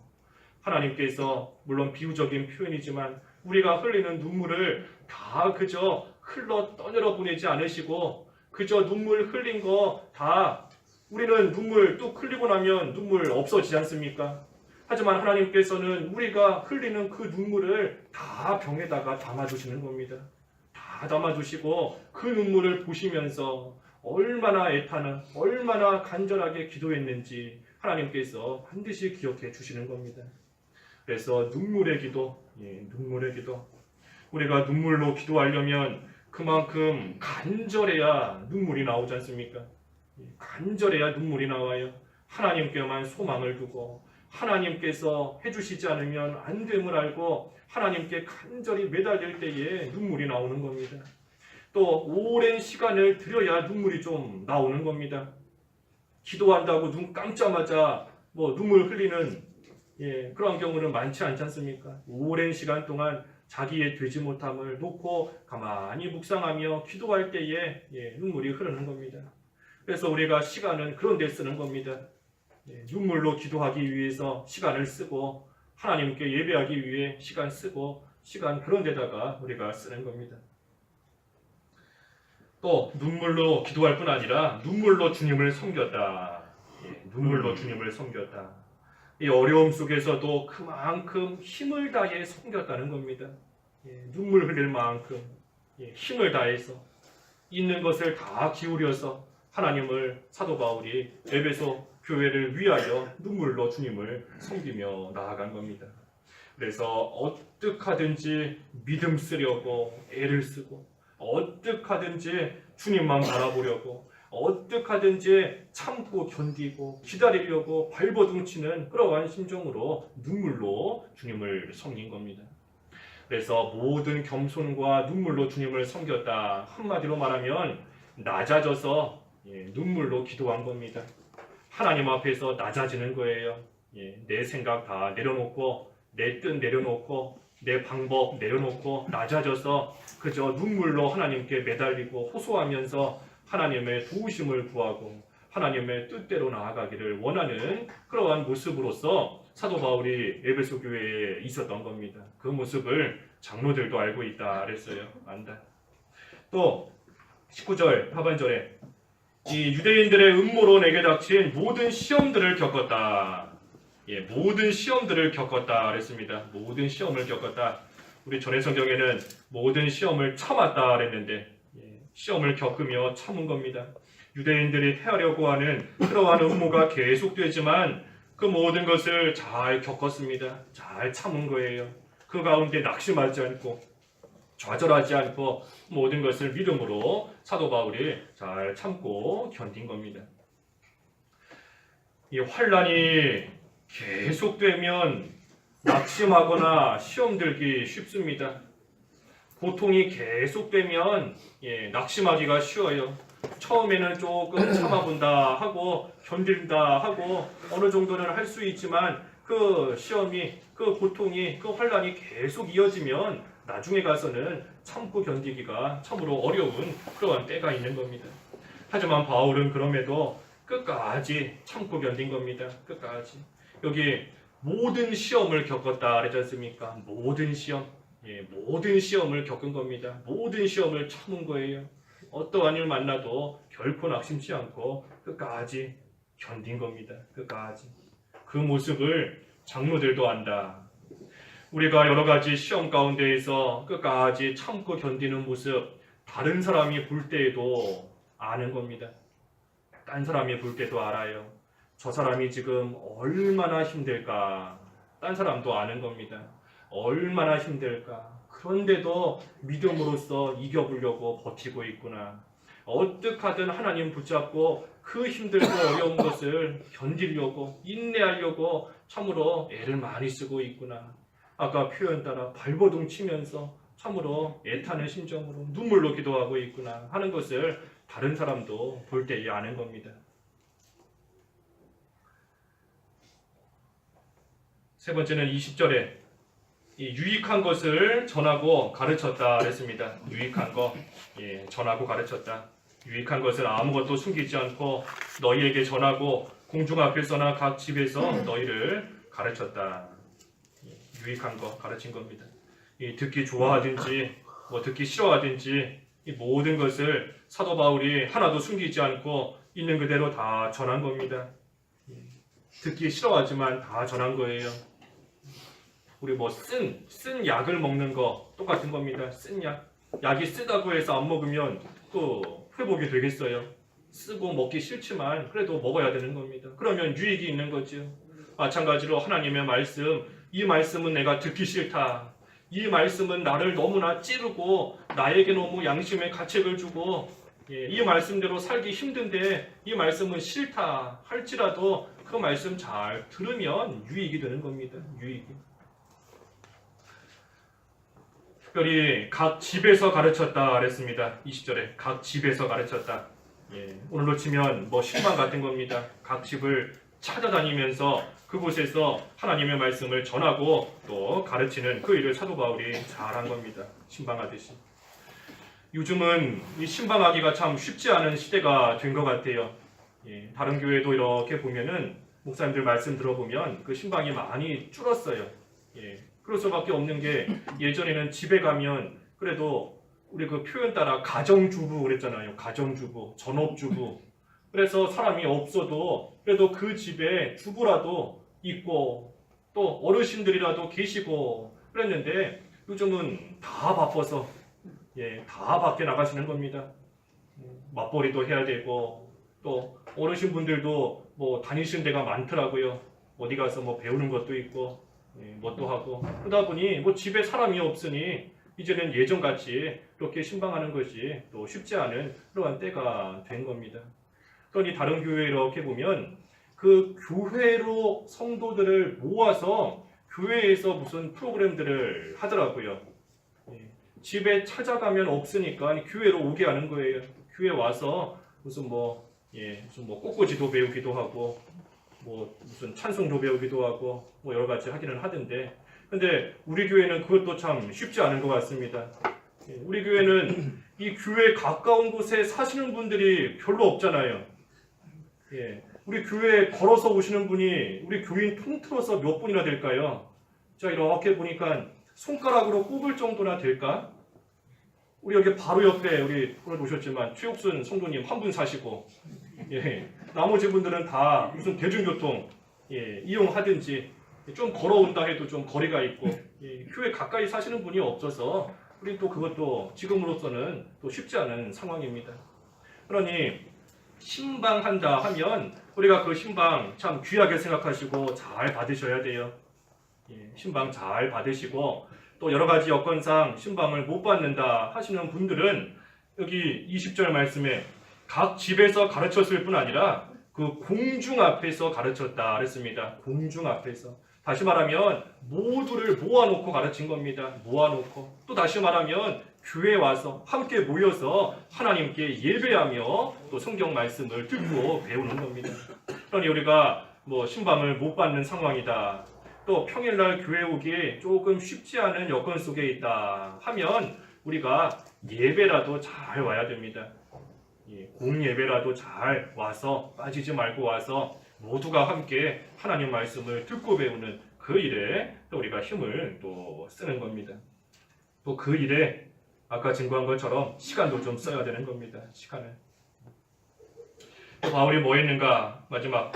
하나님께서 물론 비유적인 표현이지만 우리가 흘리는 눈물을 다 그저 흘러 떠내려 보내지 않으시고 그저 눈물 흘린 거 다 우리는 눈물 뚝 흘리고 나면 눈물 없어지지 않습니까? 하지만 하나님께서는 우리가 흘리는 그 눈물을 다 병에다가 담아주시는 겁니다. 다 담아주시고 그 눈물을 보시면서 얼마나 애타는 얼마나 간절하게 기도했는지 하나님께서 반드시 기억해 주시는 겁니다. 그래서 눈물의 기도, 눈물의 기도. 우리가 눈물로 기도하려면 그만큼 간절해야 눈물이 나오지 않습니까? 간절해야 눈물이 나와요. 하나님께만 소망을 두고 하나님께서 해주시지 않으면 안 됨을 알고 하나님께 간절히 매달릴 때에 눈물이 나오는 겁니다. 또 오랜 시간을 들여야 눈물이 좀 나오는 겁니다. 기도한다고 눈 감자마자 눈물 흘리는 그런 경우는 많지 않지 않습니까? 오랜 시간 동안 자기의 되지 못함을 놓고 가만히 묵상하며 기도할 때에 눈물이 흐르는 겁니다. 그래서 우리가 시간은 그런 데 쓰는 겁니다. 눈물로 기도하기 위해서 시간을 쓰고 하나님께 예배하기 위해 시간 쓰고 시간 그런 데다가 우리가 쓰는 겁니다. 또 눈물로 기도할 뿐 아니라 눈물로 주님을 섬겼다. 눈물로 주님을 섬겼다. 이 어려움 속에서도 그만큼 힘을 다해 섬겼다는 겁니다. 눈물 흘릴 만큼 힘을 다해서 있는 것을 다 기울여서 하나님을 사도 바울이 에베소 교회를 위하여 눈물로 주님을 섬기며 나아간 겁니다. 그래서 어떻게하든지 믿음 쓰려고 애를 쓰고 어떻게하든지 주님만 바라보려고 어떻게하든지 참고 견디고 기다리려고 발버둥치는 그러한 심정으로 눈물로 주님을 섬긴 겁니다. 그래서 모든 겸손과 눈물로 주님을 섬겼다. 한마디로 말하면 낮아져서 눈물로 기도한 겁니다. 하나님 앞에서 낮아지는 거예요. 내 생각 다 내려놓고 내 뜻 내려놓고 내 방법 내려놓고 낮아져서 그저 눈물로 하나님께 매달리고 호소하면서 하나님의 도우심을 구하고 하나님의 뜻대로 나아가기를 원하는 그러한 모습으로서 사도 바울이 에베소 교회에 있었던 겁니다. 그 모습을 장로들도 알고 있다 그랬어요. 안다. 또 19절 하반절에 이 유대인들의 음모로 내게 닥친 모든 시험들을 겪었다. 모든 시험들을 겪었다 그랬습니다. 모든 시험을 겪었다. 우리 전해 성경에는 모든 시험을 참았다 그랬는데 시험을 겪으며 참은 겁니다. 유대인들이 해하려고 하는 그러한 음모가 계속되지만 그 모든 것을 잘 겪었습니다. 잘 참은 거예요. 그 가운데 낙심하지 않고 좌절하지 않고 모든 것을 믿음으로 사도 바울이 잘 참고 견딘 겁니다. 이 환란이 계속되면 낙심하거나 시험 들기 쉽습니다. 고통이 계속되면 낙심하기가 쉬워요. 처음에는 조금 참아본다 하고 견딘다 하고 어느 정도는 할 수 있지만 그 시험이 그 고통이 그 환란이 계속 이어지면 나중에 가서는 참고 견디기가 참으로 어려운 그러한 때가 있는 겁니다. 하지만 바울은 그럼에도 끝까지 참고 견딘 겁니다. 끝까지. 여기 모든 시험을 겪었다 그러지 않습니까? 모든 시험. 모든 시험을 겪은 겁니다. 모든 시험을 참은 거예요. 어떠한 일 만나도 결코 낙심치 않고 끝까지 견딘 겁니다. 끝까지. 그 모습을 장로들도 안다. 우리가 여러 가지 시험 가운데에서 끝까지 참고 견디는 모습 다른 사람이 볼 때에도 아는 겁니다. 딴 사람이 볼 때도 알아요. 저 사람이 지금 얼마나 힘들까. 딴 사람도 아는 겁니다. 얼마나 힘들까. 그런데도 믿음으로써 이겨보려고 버티고 있구나. 어떻게하든 하나님 붙잡고 그 힘들고 어려운 것을 견디려고 인내하려고 참으로 애를 많이 쓰고 있구나. 아까 표현 따라 발버둥 치면서 참으로 애타는 심정으로 눈물로 기도하고 있구나 하는 것을 다른 사람도 볼 때에 아는 겁니다. 세 번째는 20절에 유익한 것을 전하고 가르쳤다 그랬습니다. 유익한 거 전하고 가르쳤다. 유익한 것을 아무것도 숨기지 않고 너희에게 전하고 공중 앞에서나 각 집에서 너희를 가르쳤다. 유익한 거 가르친 겁니다. 듣기 좋아하든지 듣기 싫어하든지 이 모든 것을 사도 바울이 하나도 숨기지 않고 있는 그대로 다 전한 겁니다. 듣기 싫어하지만 다 전한 거예요. 우리 쓴 약을 먹는 거 똑같은 겁니다. 쓴 약이 쓰다고 해서 안 먹으면 또 회복이 되겠어요. 쓰고 먹기 싫지만 그래도 먹어야 되는 겁니다. 그러면 유익이 있는 거죠. 마찬가지로 하나님의 말씀, 이 말씀은 내가 듣기 싫다. 이 말씀은 나를 너무나 찌르고 나에게 너무 양심의 가책을 주고 이 말씀대로 살기 힘든데 이 말씀은 싫다 할지라도 그 말씀 잘 들으면 유익이 되는 겁니다. 유익이. 특별히 각 집에서 가르쳤다 그랬습니다. 20절에 각 집에서 가르쳤다. 오늘로 치면 신방 같은 겁니다. 각 집을 찾아다니면서 그곳에서 하나님의 말씀을 전하고 또 가르치는 그 일을 사도 바울이 잘한 겁니다. 신방하듯이. 요즘은 이 신방하기가 참 쉽지 않은 시대가 된 것 같아요. 다른 교회도 이렇게 보면은 목사님들 말씀 들어보면 그 신방이 많이 줄었어요. 그럴 수밖에 없는 게 예전에는 집에 가면 그래도 우리 그 표현 따라 가정주부 그랬잖아요. 가정주부, 전업주부. 그래서 사람이 없어도 그래도 그 집에 주부라도 있고 또 어르신들이라도 계시고 그랬는데 요즘은 다 바빠서 다 밖에 나가시는 겁니다. 맞벌이도 해야 되고 또 어르신분들도 뭐 다니시는 데가 많더라고요. 어디 가서 뭐 배우는 것도 있고 뭣도 하고 그러다 보니 뭐 집에 사람이 없으니 이제는 예전같이 이렇게 신방하는 것이 또 쉽지 않은 그러한 때가 된 겁니다. 그러니 다른 교회 이렇게 보면 그 교회로 성도들을 모아서 교회에서 무슨 프로그램들을 하더라고요. 집에 찾아가면 없으니까 교회로 오게 하는 거예요. 교회 와서 무슨 뭐 꽃꽂이도 배우기도 하고 뭐 무슨 찬송도 배우기도 하고 뭐 여러 가지 하기는 하던데, 근데 우리 교회는 그것도 참 쉽지 않은 것 같습니다. 우리 교회는 이 교회 가까운 곳에 사시는 분들이 별로 없잖아요. 우리 교회에 걸어서 오시는 분이 우리 교인 통틀어서 몇 분이나 될까요? 자, 이렇게 보니까 손가락으로 꼽을 정도나 될까? 우리 여기 바로 옆에 우리 오늘 오셨지만 최옥순 성도님 한 분 사시고, 나머지 분들은 다 무슨 대중교통 이용하든지 좀 걸어온다 해도 좀 거리가 있고 교회 가까이 사시는 분이 없어서 우리 또 그것도 지금으로서는 또 쉽지 않은 상황입니다. 그러니 신방한다 하면 우리가 그 신방 참 귀하게 생각하시고 잘 받으셔야 돼요. 신방 잘 받으시고 또 여러 가지 여건상 신방을 못 받는다 하시는 분들은 여기 20절 말씀에 각 집에서 가르쳤을 뿐 아니라 그 공중 앞에서 가르쳤다 그랬습니다. 공중 앞에서. 다시 말하면 모두를 모아놓고 가르친 겁니다. 모아놓고. 또 다시 말하면 교회에 와서 함께 모여서 하나님께 예배하며 또 성경 말씀을 듣고 배우는 겁니다. 그러니 우리가 뭐 신방을 못 받는 상황이다, 또 평일날 교회 오기 조금 쉽지 않은 여건 속에 있다 하면 우리가 예배라도 잘 와야 됩니다. 공예배라도 잘 와서 빠지지 말고 와서 모두가 함께 하나님 말씀을 듣고 배우는 그 일에 우리가 힘을 또 쓰는 겁니다. 또 그 일에 아까 증거한 것처럼 시간도 좀 써야 되는 겁니다. 시간을. 또 바울이 뭐 했는가? 마지막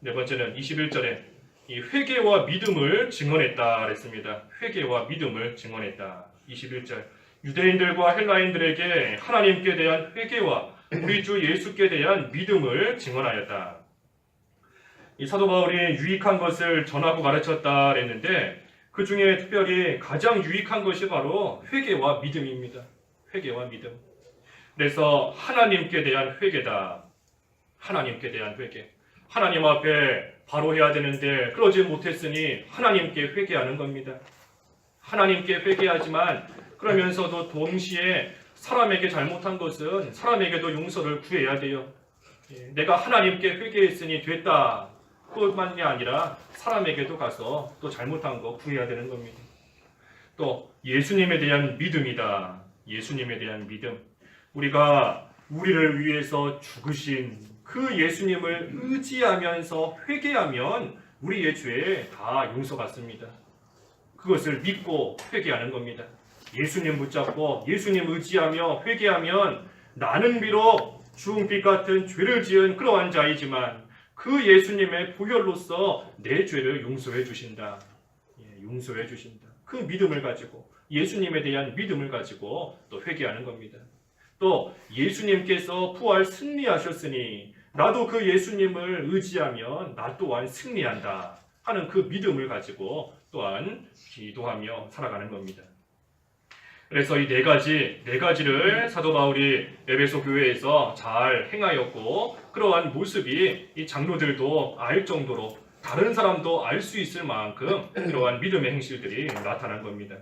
네 번째는 21절에 이 회개와 믿음을 증언했다 그랬습니다. 회개와 믿음을 증언했다. 21절. 유대인들과 헬라인들에게 하나님께 대한 회개와 우리 주 예수께 대한 믿음을 증언하였다. 이 사도 바울이 유익한 것을 전하고 가르쳤다 그랬는데 그 중에 특별히 가장 유익한 것이 바로 회개와 믿음입니다. 회개와 믿음. 그래서 하나님께 대한 회개다. 하나님께 대한 회개. 하나님 앞에 바로 해야 되는데 그러지 못했으니 하나님께 회개하는 겁니다. 하나님께 회개하지만 그러면서도 동시에 사람에게 잘못한 것은 사람에게도 용서를 구해야 돼요. 내가 하나님께 회개했으니 됐다. 그것만이 아니라 사람에게도 가서 또 잘못한 거 구해야 되는 겁니다. 또 예수님에 대한 믿음이다. 예수님에 대한 믿음. 우리가 우리를 위해서 죽으신 그 예수님을 의지하면서 회개하면 우리의 죄 다 용서받습니다. 그것을 믿고 회개하는 겁니다. 예수님 붙잡고 예수님 의지하며 회개하면 나는 비록 주홍빛 같은 죄를 지은 그러한 자이지만 그 예수님의 보혈로서 내 죄를 용서해 주신다. 용서해 주신다. 그 믿음을 가지고 예수님에 대한 믿음을 가지고 또 회개하는 겁니다. 또 예수님께서 부활 승리하셨으니 나도 그 예수님을 의지하면 나 또한 승리한다 하는 그 믿음을 가지고 또한 기도하며 살아가는 겁니다. 그래서 이 네 가지를 사도 바울이 에베소 교회에서 잘 행하였고 그러한 모습이 이 장로들도 알 정도로 다른 사람도 알 수 있을 만큼 그러한 믿음의 행실들이 나타난 겁니다.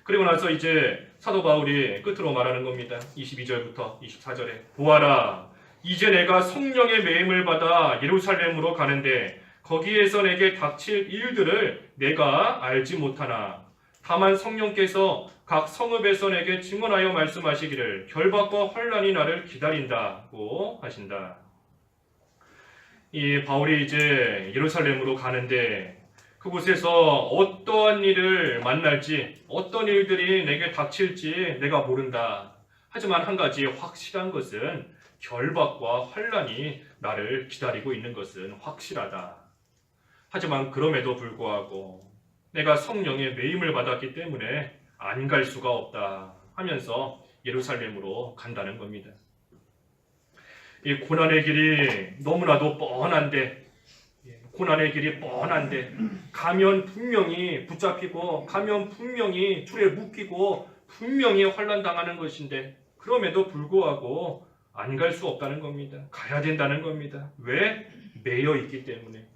그리고 나서 이제 사도 바울이 끝으로 말하는 겁니다. 22절부터 24절에 보아라, 이제 내가 성령의 매임을 받아 예루살렘으로 가는데 거기에서 내게 닥칠 일들을 내가 알지 못하나 다만 성령께서 각 성읍에서 내게 증언하여 말씀하시기를 결박과 환난이 나를 기다린다고 하신다. 이 바울이 이제 예루살렘으로 가는데 그곳에서 어떠한 일을 만날지 어떤 일들이 내게 닥칠지 내가 모른다. 하지만 한 가지 확실한 것은 결박과 환난이 나를 기다리고 있는 것은 확실하다. 하지만 그럼에도 불구하고 내가 성령의 매임을 받았기 때문에 안 갈 수가 없다 하면서 예루살렘으로 간다는 겁니다. 이 고난의 길이 너무나도 뻔한데, 고난의 길이 뻔한데 가면 분명히 붙잡히고 가면 분명히 줄에 묶이고 분명히 환난 당하는 것인데 그럼에도 불구하고 안 갈 수 없다는 겁니다. 가야 된다는 겁니다. 왜? 매여 있기 때문에.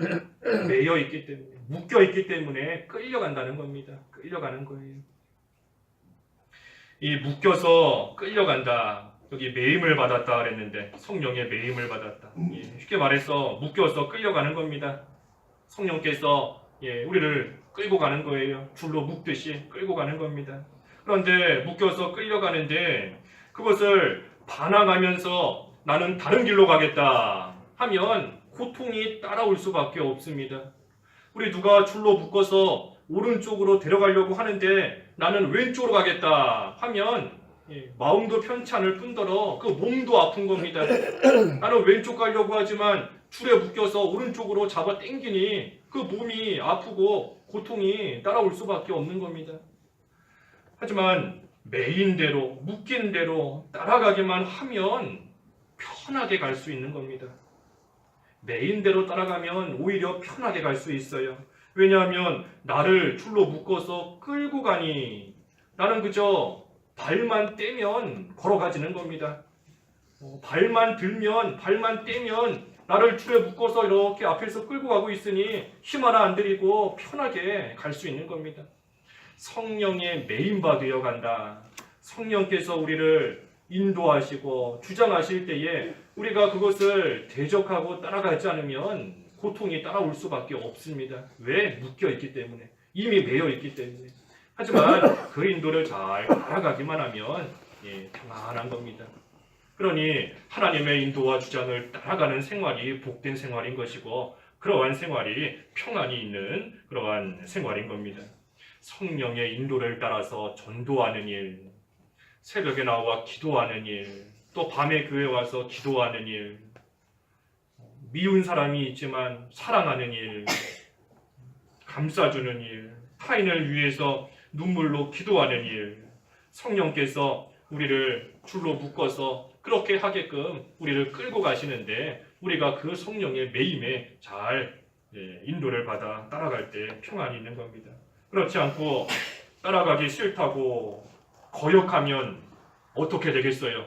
매여 있기 때문에. 묶여 있기 때문에 끌려간다는 겁니다. 끌려가는 거예요. 이 묶여서 끌려간다. 여기 매임을 받았다 그랬는데 성령의 매임을 받았다. 쉽게 말해서 묶여서 끌려가는 겁니다. 성령께서 우리를 끌고 가는 거예요. 줄로 묶듯이 끌고 가는 겁니다. 그런데 묶여서 끌려가는데 그것을 반항하면서 나는 다른 길로 가겠다 하면 고통이 따라올 수밖에 없습니다. 우리 누가 줄로 묶어서 오른쪽으로 데려가려고 하는데 나는 왼쪽으로 가겠다 하면 마음도 편치 않을 뿐더러 그 몸도 아픈 겁니다. 나는 왼쪽 가려고 하지만 줄에 묶여서 오른쪽으로 잡아 당기니 그 몸이 아프고 고통이 따라올 수밖에 없는 겁니다. 하지만 매인 대로 묶인 대로 따라가기만 하면 편하게 갈 수 있는 겁니다. 매인 대로 따라가면 오히려 편하게 갈 수 있어요. 왜냐하면 나를 줄로 묶어서 끌고 가니 나는 그저 발만 떼면 걸어가지는 겁니다. 발만 들면 발만 떼면 나를 줄에 묶어서 이렇게 앞에서 끌고 가고 있으니 힘 하나 안 들이고 편하게 갈 수 있는 겁니다. 성령의 매인바 되어 간다. 성령께서 우리를 인도하시고 주장하실 때에 우리가 그것을 대적하고 따라가지 않으면 고통이 따라올 수밖에 없습니다. 왜? 묶여 있기 때문에. 이미 매여 있기 때문에. 하지만 그 인도를 잘 따라가기만 하면 평안한 겁니다. 그러니 하나님의 인도와 주장을 따라가는 생활이 복된 생활인 것이고 그러한 생활이 평안이 있는 그러한 생활인 겁니다. 성령의 인도를 따라서 전도하는 일, 새벽에 나와 기도하는 일, 또 밤에 교회 와서 기도하는 일, 미운 사람이 있지만 사랑하는 일, 감싸주는 일, 타인을 위해서 눈물로 기도하는 일, 성령께서 우리를 줄로 묶어서 그렇게 하게끔 우리를 끌고 가시는데 우리가 그 성령의 매임에 잘 인도를 받아 따라갈 때 평안이 있는 겁니다. 그렇지 않고 따라가기 싫다고 거역하면 어떻게 되겠어요?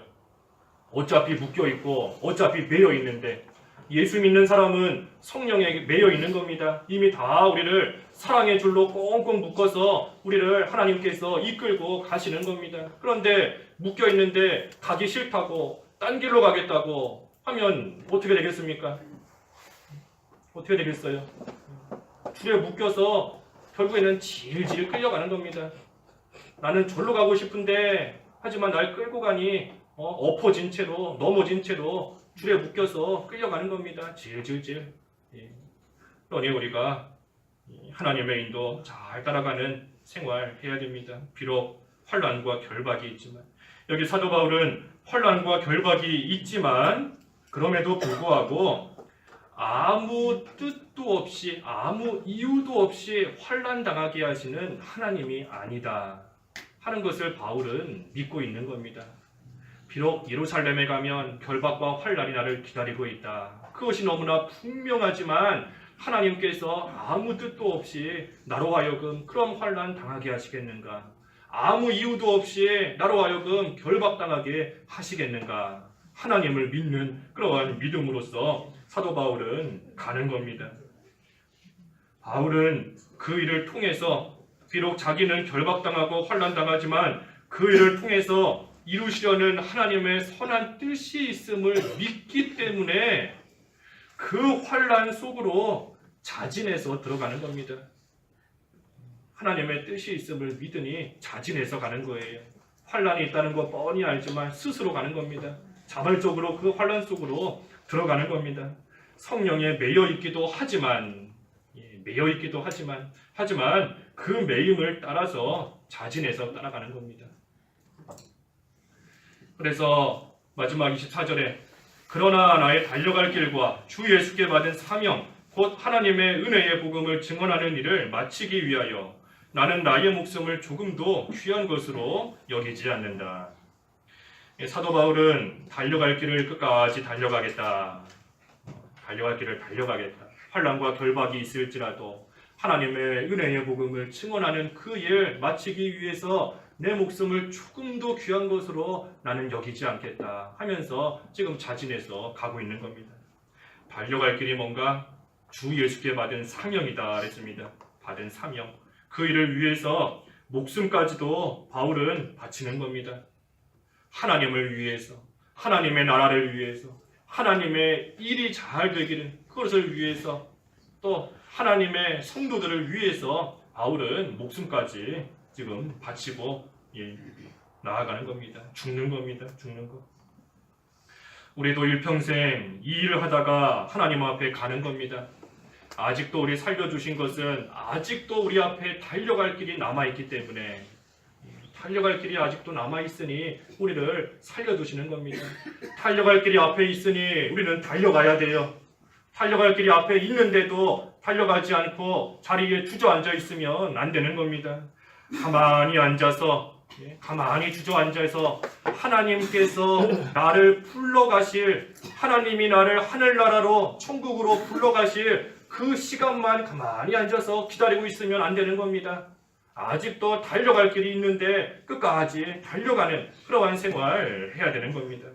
어차피 묶여 있고 어차피 매여 있는데 예수 믿는 사람은 성령에 매여 있는 겁니다. 이미 다 우리를 사랑의 줄로 꽁꽁 묶어서 우리를 하나님께서 이끌고 가시는 겁니다. 그런데 묶여 있는데 가기 싫다고 딴 길로 가겠다고 하면 어떻게 되겠습니까? 어떻게 되겠어요? 줄에 묶여서 결국에는 질질 끌려가는 겁니다. 나는 절로 가고 싶은데 하지만 날 끌고 가니 엎어진 채로 넘어진 채로 줄에 묶여서 끌려가는 겁니다. 질질질. 그러니 우리가 하나님의 인도 잘 따라가는 생활 해야 됩니다. 비록 환난과 결박이 있지만 여기 사도 바울은 환난과 결박이 있지만 그럼에도 불구하고 아무 뜻도 없이 아무 이유도 없이 환난 당하게 하시는 하나님이 아니다 하는 것을 바울은 믿고 있는 겁니다. 비록 예루살렘에 가면 결박과 환난이 나를 기다리고 있다. 그것이 너무나 분명하지만 하나님께서 아무 뜻도 없이 나로 하여금 그런 환난 당하게 하시겠는가? 아무 이유도 없이 나로 하여금 결박당하게 하시겠는가? 하나님을 믿는 그러한 믿음으로써 사도 바울은 가는 겁니다. 바울은 그 일을 통해서 비록 자기는 결박당하고 환난당하지만 그 일을 통해서 이루시려는 하나님의 선한 뜻이 있음을 믿기 때문에 그 환난 속으로 자진해서 들어가는 겁니다. 하나님의 뜻이 있음을 믿으니 자진해서 가는 거예요. 환난이 있다는 거 뻔히 알지만 스스로 가는 겁니다. 자발적으로 그 환난 속으로 들어가는 겁니다. 성령에 매여 있기도 하지만 그 매임을 따라서 자진해서 따라가는 겁니다. 그래서 마지막 24절에 그러나 나의 달려갈 길과 주 예수께 받은 사명 곧 하나님의 은혜의 복음을 증언하는 일을 마치기 위하여 나는 나의 목숨을 조금도 귀한 것으로 여기지 않는다. 사도 바울은 달려갈 길을 끝까지 달려가겠다. 달려갈 길을 달려가겠다. 환난과 결박이 있을지라도 하나님의 은혜의 복음을 증언하는 그 일 마치기 위해서 내 목숨을 조금도 귀한 것으로 나는 여기지 않겠다 하면서 지금 자진해서 가고 있는 겁니다. 달려갈 길이 뭔가 주 예수께 받은 사명이다 그랬습니다. 받은 사명. 그 일을 위해서 목숨까지도 바울은 바치는 겁니다. 하나님을 위해서, 하나님의 나라를 위해서, 하나님의 일이 잘 되기를, 그것을 위해서, 또 하나님의 성도들을 위해서 바울은 목숨까지 지금 바치고 나아가는 겁니다. 죽는 겁니다. 죽는 것. 우리도 일평생 이 일을 하다가 하나님 앞에 가는 겁니다. 아직도 우리 살려주신 것은 아직도 우리 앞에 달려갈 길이 남아있기 때문에 달려갈 길이 아직도 남아있으니 우리를 살려두시는 겁니다. 달려갈 길이 앞에 있으니 우리는 달려가야 돼요. 달려갈 길이 앞에 있는데도 달려가지 않고 자리에 주저앉아 있으면 안 되는 겁니다. 가만히 앉아서 가만히 주저앉아서 하나님께서 나를 불러가실, 하나님이 나를 하늘나라로 천국으로 불러가실 그 시간만 가만히 앉아서 기다리고 있으면 안 되는 겁니다. 아직도 달려갈 길이 있는데 끝까지 달려가는 그러한 생활을 해야 되는 겁니다.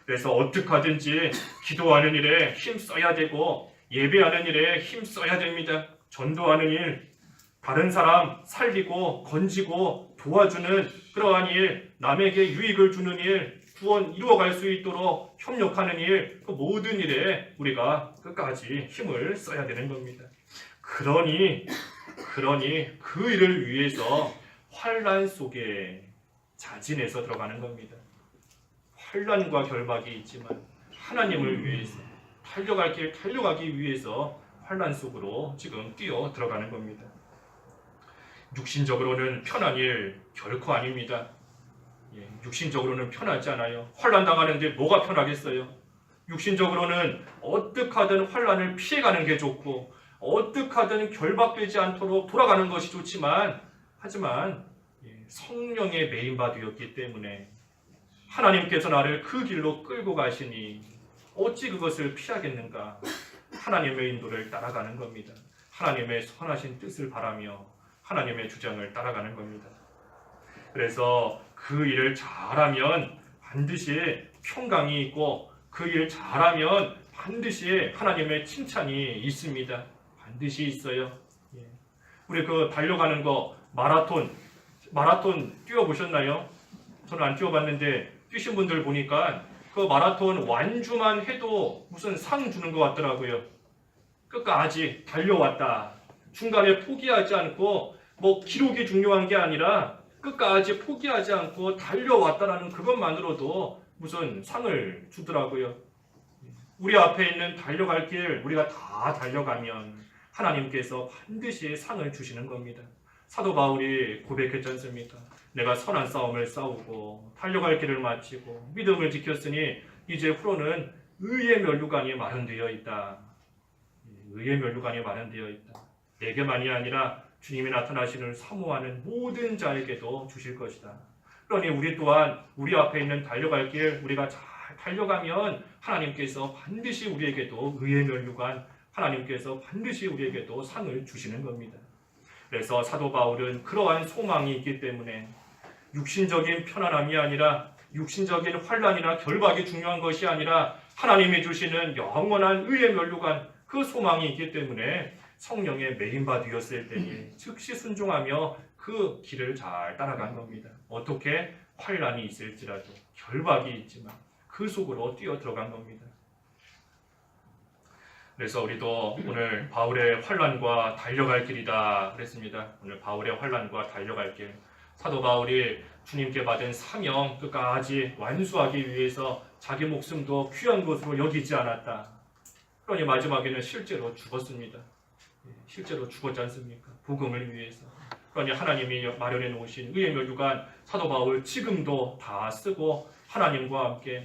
그래서 어떻게 하든지 기도하는 일에 힘써야 되고 예배하는 일에 힘써야 됩니다. 전도하는 일, 다른 사람 살리고 건지고 도와주는 그러한 일, 남에게 유익을 주는 일, 구원 이루어갈 수 있도록 협력하는 일, 그 모든 일에 우리가 끝까지 힘을 써야 되는 겁니다. 그러니 그 일을 위해서 환난 속에 자진해서 들어가는 겁니다. 환난과 결박이 있지만 하나님을 위해서 달려갈 길 달려가기 위해서 환난 속으로 지금 뛰어 들어가는 겁니다. 육신적으로는 편한 일 결코 아닙니다. 육신적으로는 편하지 않아요. 환난 당하는데 뭐가 편하겠어요? 육신적으로는 어떻게 하든 환난을 피해가는 게 좋고 어떻게 하든 결박되지 않도록 돌아가는 것이 좋지만 하지만 성령의 메인바디였기 때문에 하나님께서 나를 그 길로 끌고 가시니 어찌 그것을 피하겠는가? 하나님의 인도를 따라가는 겁니다. 하나님의 선하신 뜻을 바라며 하나님의 주장을 따라가는 겁니다. 그래서 그 일을 잘하면 반드시 평강이 있고 그 일 잘하면 반드시 하나님의 칭찬이 있습니다. 반드시 있어요. 우리 그 달려가는 거 마라톤 뛰어보셨나요? 저는 안 뛰어봤는데 뛰신 분들 보니까 그 마라톤 완주만 해도 무슨 상 주는 것 같더라고요. 끝까지 달려왔다. 중간에 포기하지 않고 뭐 기록이 중요한 게 아니라 끝까지 포기하지 않고 달려왔다라는 그것만으로도 무슨 상을 주더라고요. 우리 앞에 있는 달려갈 길 우리가 다 달려가면 하나님께서 반드시 상을 주시는 겁니다. 사도 바울이 고백했지 않습니까? 내가 선한 싸움을 싸우고 달려갈 길을 마치고 믿음을 지켰으니 이제 후로는 의의 면류관이 마련되어 있다. 의의 면류관이 마련되어 있다. 내게만이 아니라 주님이 나타나시는 사모하는 모든 자에게도 주실 것이다. 그러니 우리 또한 우리 앞에 있는 달려갈 길 우리가 잘 달려가면 하나님께서 반드시 우리에게도 의의 면류관, 하나님께서 반드시 우리에게도 상을 주시는 겁니다. 그래서 사도 바울은 그러한 소망이 있기 때문에 육신적인 편안함이 아니라 육신적인 환난이나 결박이 중요한 것이 아니라 하나님이 주시는 영원한 의의 면류관 그 소망이 있기 때문에 성령의 메인바디였을 때니 즉시 순종하며 그 길을 잘 따라간 겁니다. 어떻게? 환난이 있을지라도 결박이 있지만 그 속으로 뛰어 들어간 겁니다. 그래서 우리도 오늘 바울의 환난과 달려갈 길이다 그랬습니다. 오늘 바울의 환난과 달려갈 길. 사도 바울이 주님께 받은 사명 끝까지 완수하기 위해서 자기 목숨도 귀한 것으로 여기지 않았다. 그러니 마지막에는 실제로 죽었습니다. 실제로 죽었지 않습니까? 복음을 위해서. 그러니 하나님이 마련해 놓으신 의의 면류관 사도 바울 지금도 다 쓰고 하나님과 함께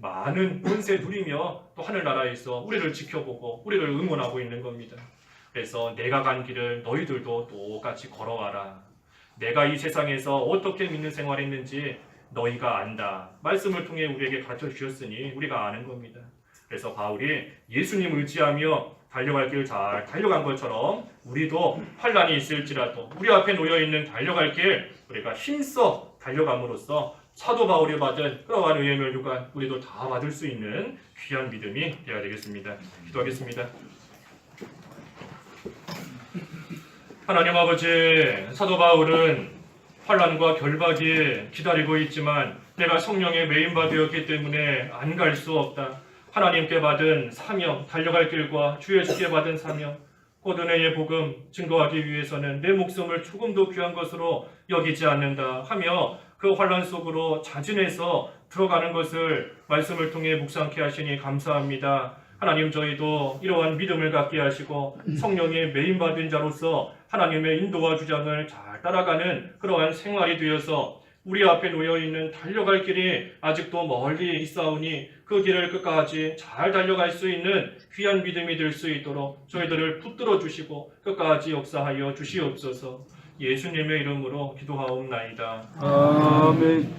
많은 본세 누리며 또 하늘나라에서 우리를 지켜보고 우리를 응원하고 있는 겁니다. 그래서 내가 간 길을 너희들도 똑같이 걸어와라. 내가 이 세상에서 어떻게 믿는 생활했는지 너희가 안다. 말씀을 통해 우리에게 가르쳐 주셨으니 우리가 아는 겁니다. 그래서 바울이 예수님 의지하며 달려갈 길 잘 달려간 것처럼 우리도 환란이 있을지라도 우리 앞에 놓여 있는 달려갈 길 우리가 힘써 달려감으로써 사도 바울이 받은 그러한 의의 멸류관 우리도 다 받을 수 있는 귀한 믿음이 되어야 되겠습니다. 기도하겠습니다. 하나님 아버지, 사도 바울은 환란과 결박이 기다리고 있지만 내가 성령의 메인바되었기 때문에 안 갈 수 없다. 하나님께 받은 사명, 달려갈 길과 주 예수께 받은 사명, 곧 은혜의 복음 증거하기 위해서는 내 목숨을 조금도 귀한 것으로 여기지 않는다 하며 그 환란 속으로 자진해서 들어가는 것을 말씀을 통해 묵상케 하시니 감사합니다. 하나님, 저희도 이러한 믿음을 갖게 하시고 성령의 메인받은 자로서 하나님의 인도와 주장을 잘 따라가는 그러한 생활이 되어서 우리 앞에 놓여있는 달려갈 길이 아직도 멀리 있사오니 그 길을 끝까지 잘 달려갈 수 있는 귀한 믿음이 될 수 있도록 저희들을 붙들어 주시고 끝까지 역사하여 주시옵소서. 예수님의 이름으로 기도하옵나이다. 아멘.